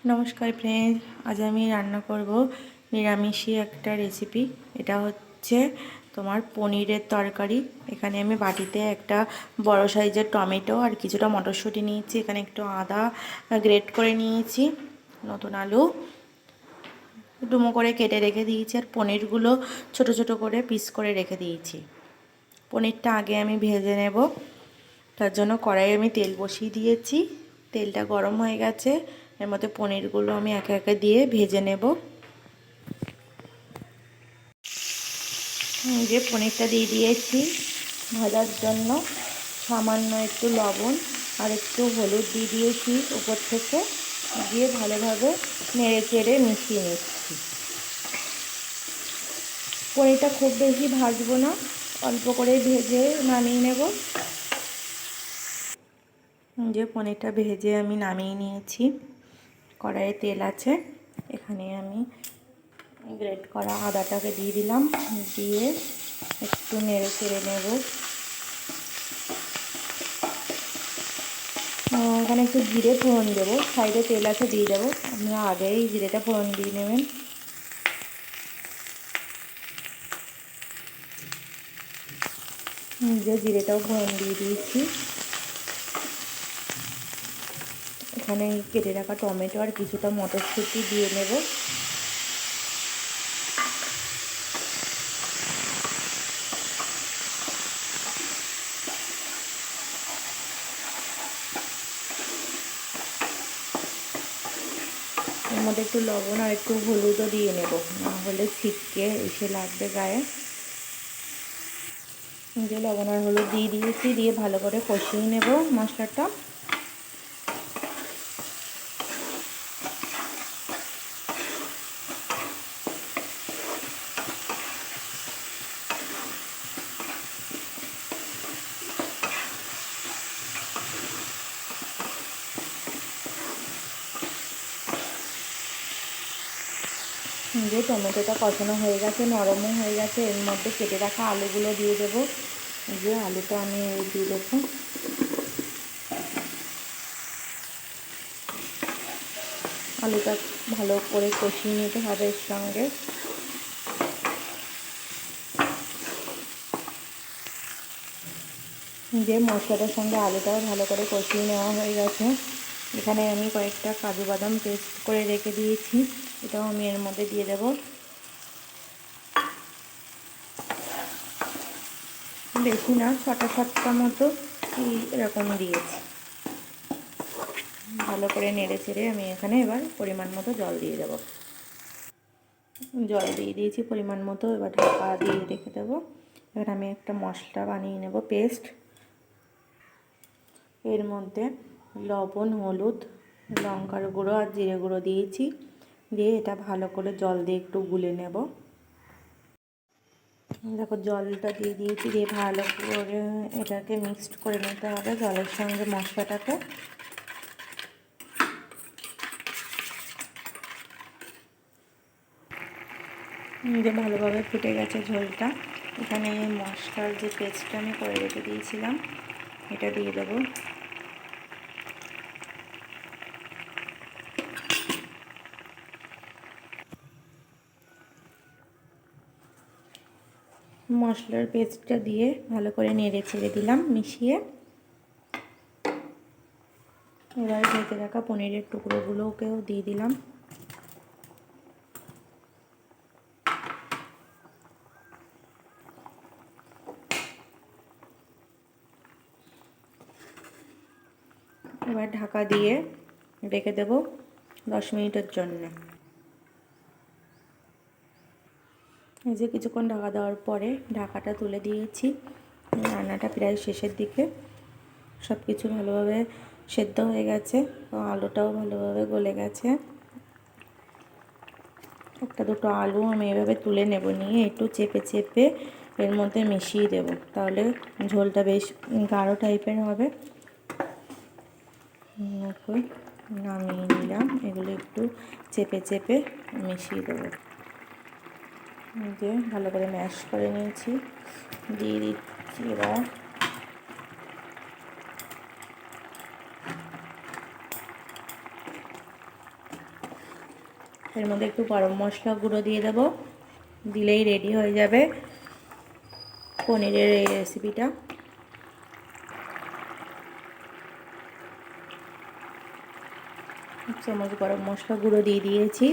নমস্কার ফ্রেন্ড, আজ আমি রান্না করব নিরামিষই একটা রেসিপি। এটা হচ্ছে তোমার পনিরের তরকারি। এখানে আমি বাটিতে একটা বড় সাইজের টমেটো আর কিছুটা মটরশুঁটি নিয়েছি। এখানে একটু আদা গ্রেট করে নিয়েছি, নতুন আলু ডুমো করে কেটে রেখে দিয়েছি, আর পনিরগুলো ছোট ছোট করে পিস করে রেখে দিয়েছি। পনিরটা আগে আমি ভেজে নেব। তার জন্য কড়াইয়ে আমি তেল বসিয়ে দিয়েছি। তেলটা গরম হয়ে গেছে, এর মধ্যে পনিরগুলো আমি একে একে দিয়ে ভেজে নেব। যে পনিরটা দিয়ে দিয়েছি ভাজার জন্য, সামান্য একটু লবণ আর একটু হলুদ দিয়ে দিয়েছি উপর থেকে, দিয়ে ভালোভাবে নেড়ে চেড়ে মিশিয়ে নিচ্ছি। পনিরটা খুব বেশি ভাজবো না, অল্প করে ভেজে নামিয়ে নেব। যে পনিরটা ভেজে আমি নামিয়ে নিয়েছি, কড়াইয়ে তেল আছে, এখানে আমি গ্রেট করা আদাটাকে দিয়ে দিলাম, দিয়ে একটু নেড়ে চেড়ে নেব। এখানে একটু জিরে ফোড়ন দেবো, সাইডে তেল আছে দিয়ে দেবো, আপনারা আগেই জিরেটা ফোড়ন দিয়ে নেবেন। যে জিরেটাও ফোড়ন দিয়ে দিয়েছি। এখানে কেটে রাখা টমেটো আর কিছুটা মটরশুঁটি দিয়ে নেব। এর মধ্যে একটু লবণ আর একটু হলুদও দিয়ে নেব, না হলে ছিটকে এসে লাগবে গায়ে। যে লবণ আর হলুদ দিয়ে দিয়েছি, দিয়ে ভালো করে কষিয়ে নেব মশলাটা। যে টমেটোটা কষানো হয়ে গেছে, নরমও হয়ে গেছে, এর মধ্যে কেটে রাখা আলুগুলো দিয়ে দেবো। যে আলুটা আমি দিয়ে দেবো। আলুটা ভালো করে কষিয়ে নিতে হবে এর সঙ্গে। যে মশলাটার সঙ্গে আলুটাও ভালো করে কষিয়ে নেওয়া হয়ে গেছে, এখানে আমি কয়েকটা কাজু বাদাম পেস্ট করে রেখে দিয়েছি, এটাও আমি এর মধ্যে দিয়ে দেব। বেশি না, 6টা মতো এরকম দিয়েছি। ভালো করে নেড়ে চেড়ে আমি এখানে এবার পরিমাণ মতো জল দিয়ে দেব। জল দিয়ে দিয়েছি পরিমাণ মতো, এবার ঢাকা দিয়ে রেখে দেবো। এবার আমি একটা মশলা বানিয়ে নেব, পেস্ট। এর মধ্যে লবণ, হলুদ, লঙ্কার গুঁড়ো আর জিরে গুঁড়ো দিয়েছি, দিয়ে এটা ভালো করে জল দিয়ে একটু গুলে নেব। দেখো জলটা দিয়ে দিয়েছি, দিয়ে ভালো করে এটাকে মিক্সড করে নিতে হবে জলের সঙ্গে মশলাটাকে। যে ভালোভাবে ফুটে গেছে ঝোলটা, এখানে মশলার যে পেস্টটা আমি করে রেখে দিয়েছিলাম এটা দিয়ে দেবো। মশলার পেস্টটা দিয়ে ভালো করে নেড়ে ছেড়ে দিলাম মিশিয়ে। এবার ভেজে রাখা পনিরের টুকরোগুলোকেও দিয়ে দিলাম। এবার ঢাকা দিয়ে রেখে দেব 10 মিনিটের জন্য। এই যে কিছুক্ষণ ঢাকা দেওয়ার পরে ঢাকাটা তুলে দিয়েছি। রান্নাটা প্রায় শেষের দিকে, সব কিছু ভালোভাবে সেদ্ধ হয়ে গেছে, আলুটাও ভালোভাবে গলে গেছে। একটা দুটো আলু আমি এভাবে তুলে নেব, নিয়ে একটু চেপে চেপে এর মধ্যে মিশিয়ে দেব, তাহলে ঝোলটা বেশ গাঢ় টাইপের হবে। নামিয়ে নিলাম, এগুলো একটু চেপে চেপে মিশিয়ে দেবো। দিয়ে ভালো করে ম্যাশ করে নিয়েছি, দিয়ে দিচ্ছি এবার এর মধ্যে একটু গরম মশলা গুঁড়ো দিয়ে দেবো, দিলেই রেডি হয়ে যাবে পনিরের এই রেসিপিটা। এক চামচ গরম মশলা গুঁড়ো দিয়ে দিয়েছি।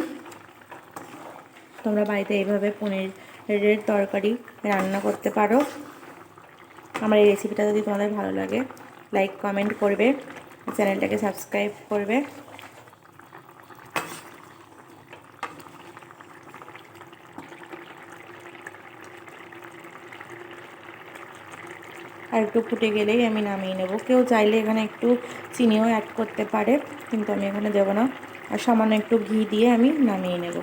তোমরা বাড়িতে এইভাবে পনিরের তরকারি রান্না করতে পারো। আমার এই রেসিপিটা যদি তোমাদের ভালো লাগে লাইক কমেন্ট করবে, চ্যানেলটাকে সাবস্ক্রাইব করবে। আর একটু ফুটে গেলেই আমি নামিয়ে নেব। কেউ চাইলে এখানে একটু চিনিও অ্যাড করতে পারে, কিন্তু আমি এখানে দেবো না। আর সামান্য একটু ঘি দিয়ে আমি নামিয়ে নেব।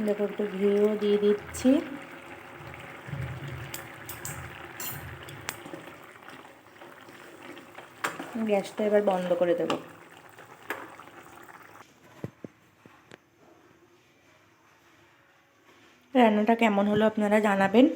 দেখো একটু ঘিও দিয়ে দিচ্ছি। গ্যাসটা এবার বন্ধ করে দেব। রান্নাটা কেমন হলো আপনারা জানাবেন।